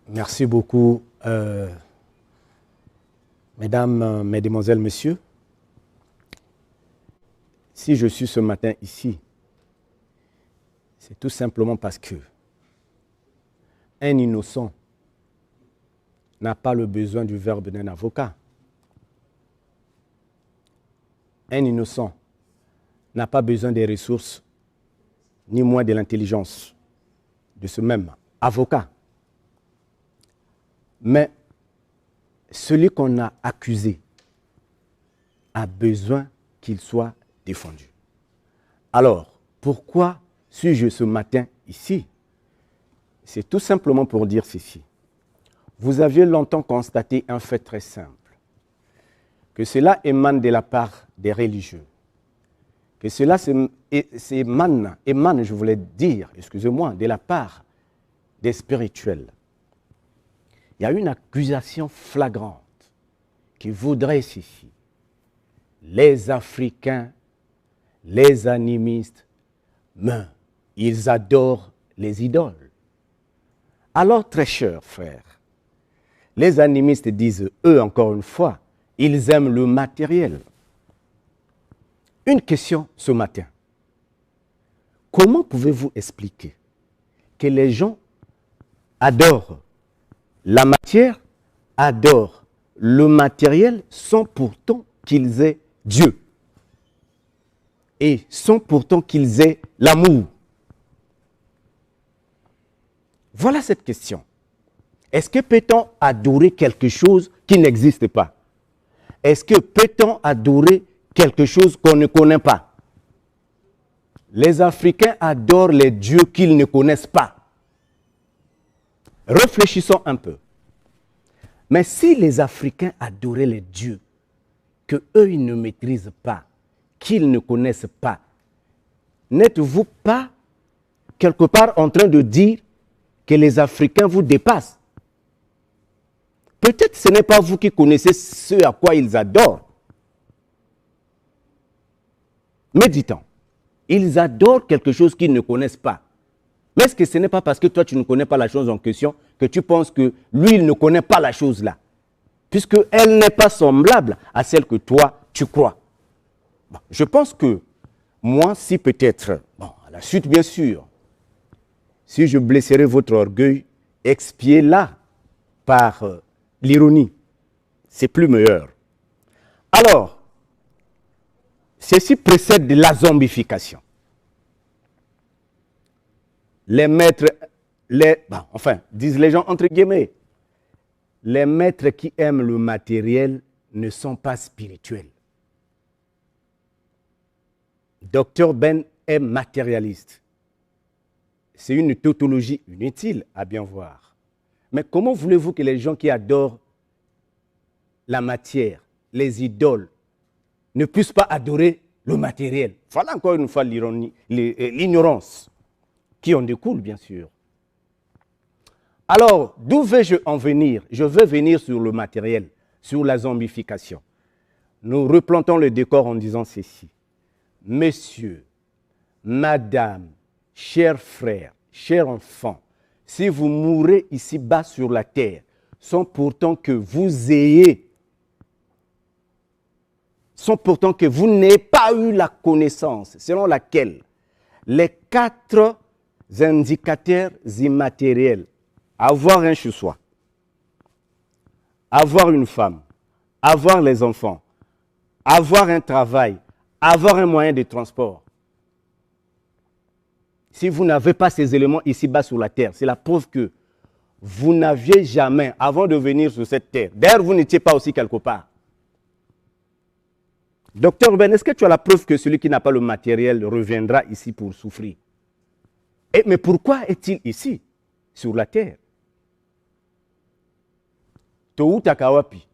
Merci beaucoup, mesdames, mesdemoiselles, messieurs. Si je suis ce matin ici, c'est tout simplement parce que un innocent n'a pas le besoin du verbe d'un avocat. Un innocent n'a pas besoin des ressources, ni moins de l'intelligence de ce même avocat. Mais celui qu'on a accusé a besoin qu'il soit défendu. Alors, pourquoi suis-je ce matin ici? C'est tout simplement pour dire ceci. Vous aviez longtemps constaté un fait très simple, que cela émane de la part des religieux, que cela émane, je voulais dire, excusez-moi, de la part des spirituels. Il y a une accusation flagrante qui voudrait ceci. Les Africains, les animistes, mais ils adorent les idoles. Alors, très chers frères, les animistes disent, eux, encore une fois, ils aiment le matériel. Une question ce matin. Comment pouvez-vous expliquer que les gens adorent la matière, adorent le matériel, sans pourtant qu'ils aient Dieu et sans pourtant qu'ils aient l'amour? Voilà cette question. Est-ce que peut-on adorer quelque chose qui n'existe pas? Est-ce que peut-on adorer quelque chose qu'on ne connaît pas? Les Africains adorent les dieux qu'ils ne connaissent pas. Réfléchissons un peu. Mais si les Africains adoraient les dieux qu'eux, ils ne maîtrisent pas, qu'ils ne connaissent pas, n'êtes-vous pas quelque part en train de dire que les Africains vous dépassent? Peut-être ce n'est pas vous qui connaissez ce à quoi ils adorent. Méditons. Ils adorent quelque chose qu'ils ne connaissent pas. Mais est-ce que ce n'est pas parce que toi, tu ne connais pas la chose en question que tu penses que lui, il ne connaît pas la chose là? Puisqu'elle n'est pas semblable à celle que toi, tu crois. Bon, je pense que moi, si peut-être, bon, à la suite bien sûr, si je blesserai votre orgueil, expiez-la par l'ironie. C'est plus meilleur. Alors, ceci précède de la zombification. Les maîtres, disent les gens entre guillemets, les maîtres qui aiment le matériel ne sont pas spirituels. Dr Ben est matérialiste. C'est une tautologie inutile à bien voir. Mais comment voulez-vous que les gens qui adorent la matière, les idoles, ne puissent pas adorer le matériel? Voilà encore une fois l'ironie, l'ignorance qui en découle, bien sûr. Alors, d'où vais-je en venir? Je veux venir sur le matériel, sur la zombification. Nous replantons le décor en disant ceci. Messieurs, madame, chers frères, chers enfants, si vous mourrez ici-bas sur la terre, sans pourtant que vous n'ayez pas eu la connaissance selon laquelle les 4 indicateurs immatériels, avoir un chez soi, avoir une femme, avoir les enfants, avoir un travail, avoir un moyen de transport. Si vous n'avez pas ces éléments ici-bas sur la terre, c'est la preuve que vous n'aviez jamais, avant de venir sur cette terre, d'ailleurs vous n'étiez pas aussi quelque part. Docteur Ben, est-ce que tu as la preuve que celui qui n'a pas le matériel reviendra ici pour souffrir? Mais pourquoi est-il ici, sur la terre? Toutakawapi,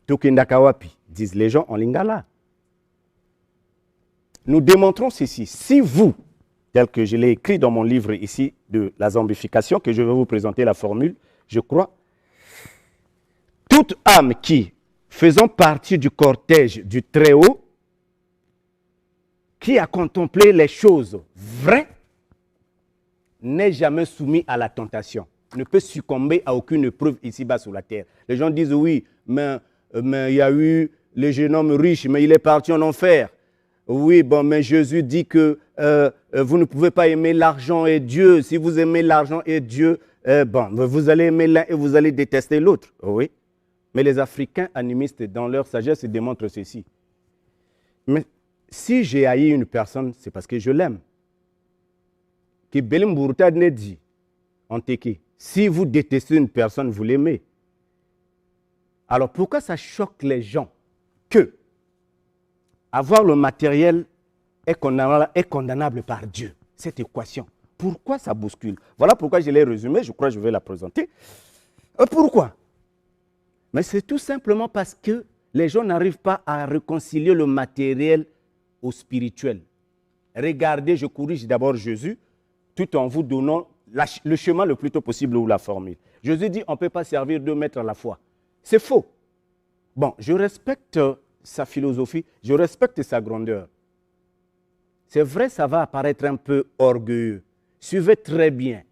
Tokendakawapi, disent les gens en lingala. Nous démontrons ceci. Si vous, tel que je l'ai écrit dans mon livre ici de la zombification, que je vais vous présenter la formule, je crois, toute âme qui, faisant partie du cortège du Très-Haut, qui a contemplé les choses vraies, n'est jamais soumis à la tentation. ne peut succomber à aucune épreuve ici-bas sur la terre. Les gens disent oui, mais il y a eu le jeune homme riche, mais il est parti en enfer. Oui, bon, mais Jésus dit que vous ne pouvez pas aimer l'argent et Dieu. Si vous aimez l'argent et Dieu, bon, vous allez aimer l'un et vous allez détester l'autre. Oui. Mais les Africains animistes, dans leur sagesse, démontrent ceci. Mais si j'ai haï une personne, c'est parce que je l'aime. Qui Belimbourta ne dit, en teke, si vous détestez une personne, vous l'aimez. Alors pourquoi ça choque les gens que avoir le matériel est condamnable par Dieu, cette équation? Pourquoi ça bouscule? Voilà pourquoi je l'ai résumé, je crois que je vais la présenter. Pourquoi? Mais c'est tout simplement parce que les gens n'arrivent pas à réconcilier le matériel au spirituel. Regardez, je corrige d'abord Jésus, tout en vous donnant le chemin le plus tôt possible ou la formule. Jésus dit, on ne peut pas servir 2 maîtres à la fois. C'est faux. Bon, je respecte sa philosophie, je respecte sa grandeur. C'est vrai, ça va apparaître un peu orgueilleux. Suivez très bien,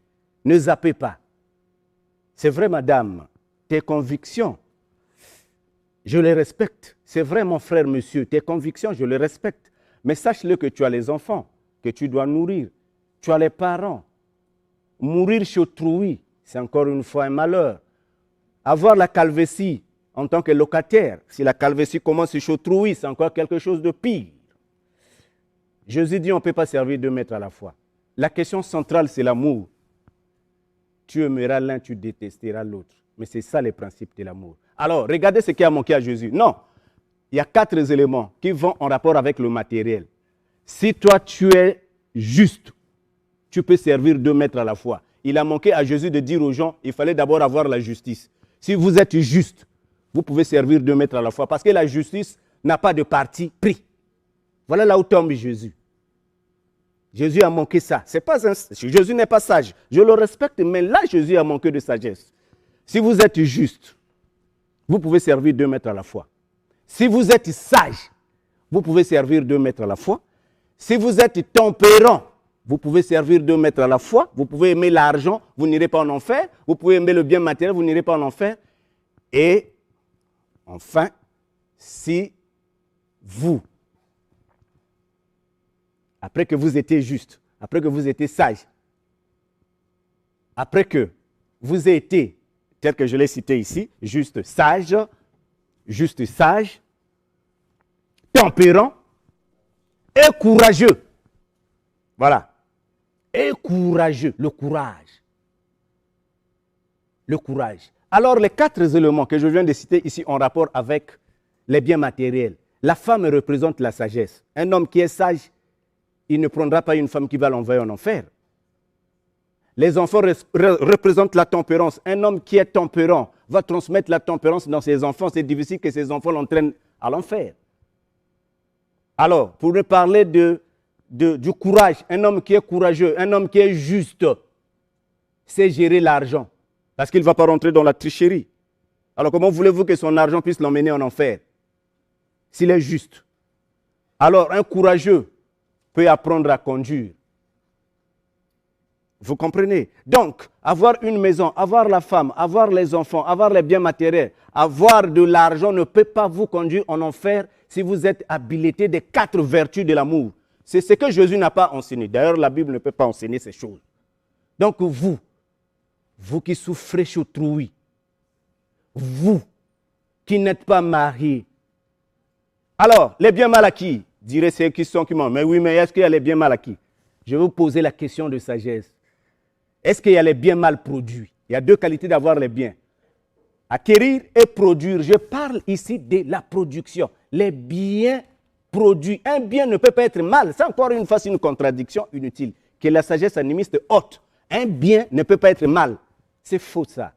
ne zappez pas. C'est vrai, madame, tes convictions, je les respecte. C'est vrai, mon frère, monsieur, tes convictions, je les respecte. Mais sache-le que tu as les enfants, que tu dois nourrir. Tu as les parents. Mourir chez autrui, c'est encore une fois un malheur. Avoir la calvétie en tant que locataire, si la calvétie commence chez autrui, c'est encore quelque chose de pire. Jésus dit, on ne peut pas servir 2 maîtres à la fois. La question centrale, c'est l'amour. Tu aimeras l'un, tu détesteras l'autre. Mais c'est ça les principes de l'amour. Alors, regardez ce qui a manqué à Jésus. Non, il y a 4 éléments qui vont en rapport avec le matériel. Si toi, tu es juste, tu peux servir 2 maîtres à la fois. Il a manqué à Jésus de dire aux gens, il fallait d'abord avoir la justice. Si vous êtes juste, vous pouvez servir 2 maîtres à la fois parce que la justice n'a pas de parti pris. Voilà là où tombe Jésus. Jésus a manqué ça. Jésus n'est pas sage. Je le respecte, mais là, Jésus a manqué de sagesse. Si vous êtes juste, vous pouvez servir 2 maîtres à la fois. Si vous êtes sage, vous pouvez servir 2 maîtres à la fois. Si vous êtes tempérant, vous pouvez servir 2 maîtres à la fois. Vous pouvez aimer l'argent, vous n'irez pas en enfer. Vous pouvez aimer le bien matériel, vous n'irez pas en enfer. Et enfin, si vous, après que vous étiez juste, après que vous étiez sage, après que vous ayez été, tel que je l'ai cité ici, juste sage, tempérant et courageux. Voilà. Et courageux, le courage. Le courage. Alors, les 4 éléments que je viens de citer ici en rapport avec les biens matériels. La femme représente la sagesse. Un homme qui est sage, il ne prendra pas une femme qui va l'envoyer en enfer. Les enfants représentent la tempérance. Un homme qui est tempérant va transmettre la tempérance dans ses enfants. C'est difficile que ses enfants l'entraînent à l'enfer. Alors, pour nous parler du courage, un homme qui est courageux, un homme qui est juste, sait gérer l'argent. Parce qu'il ne va pas rentrer dans la tricherie. Alors, comment voulez-vous que son argent puisse l'emmener en enfer s'il est juste? Alors, un courageux peut apprendre à conduire. Vous comprenez? Donc, avoir une maison, avoir la femme, avoir les enfants, avoir les biens matériels, avoir de l'argent ne peut pas vous conduire en enfer si vous êtes habilité des 4 vertus de l'amour. C'est ce que Jésus n'a pas enseigné. D'ailleurs, la Bible ne peut pas enseigner ces choses. Donc, vous qui souffrez chez autrui, vous qui n'êtes pas mariés. Alors, les biens mal acquis, diraient ceux qui sont qui m'ont. Mais oui, mais est-ce qu'il y a les biens mal acquis? Je vais vous poser la question de sagesse. Est-ce qu'il y a les biens mal produits? Il y a 2 qualités d'avoir les biens. Acquérir et produire. Je parle ici de la production. Les biens produits. Un bien ne peut pas être mal. C'est encore une fois une contradiction inutile que la sagesse animiste ôte. Un bien ne peut pas être mal. C'est faux ça.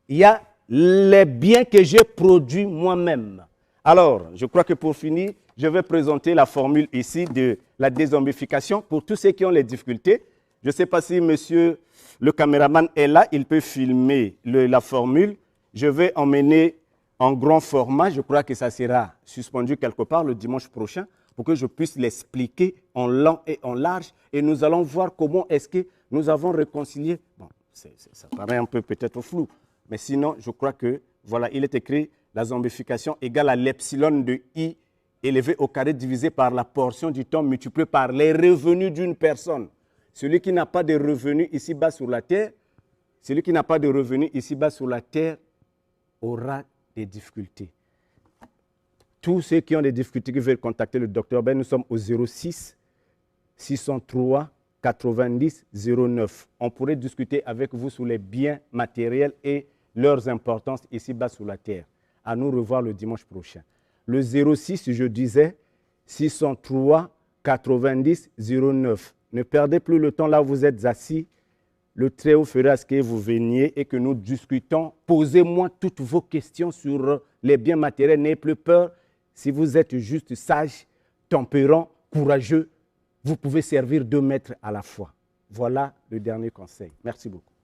Il y a les biens que j'ai produits moi-même. Alors, je crois que pour finir, je vais présenter la formule ici de la dézombification pour tous ceux qui ont les difficultés. Je ne sais pas si monsieur le caméraman est là, il peut filmer la formule. Je vais emmener en grand format, je crois que ça sera suspendu quelque part le dimanche prochain pour que je puisse l'expliquer en long et en large. Et nous allons voir comment est-ce que nous avons réconcilié. Bon, ça paraît un peu peut-être flou. Mais sinon, je crois que, voilà, il est écrit la zombification égale à l'epsilon de I élevé au carré divisé par la portion du temps multiplié par les revenus d'une personne. Celui qui n'a pas de revenus ici-bas sur la terre, celui qui n'a pas de revenus ici-bas sur la terre aura des difficultés. Tous ceux qui ont des difficultés, qui veulent contacter le docteur Ben, nous sommes au 06 603 90 09. On pourrait discuter avec vous sur les biens matériels et leurs importances ici-bas sur la terre. À nous revoir le dimanche prochain. Le 06, je disais, 603 90 09. Ne perdez plus le temps là où vous êtes assis. Le Très-Haut fera ce que vous veniez et que nous discutons. Posez-moi toutes vos questions sur les biens matériels. N'ayez plus peur. Si vous êtes juste sage, tempérant, courageux, vous pouvez servir 2 maîtres à la fois. Voilà le dernier conseil. Merci beaucoup.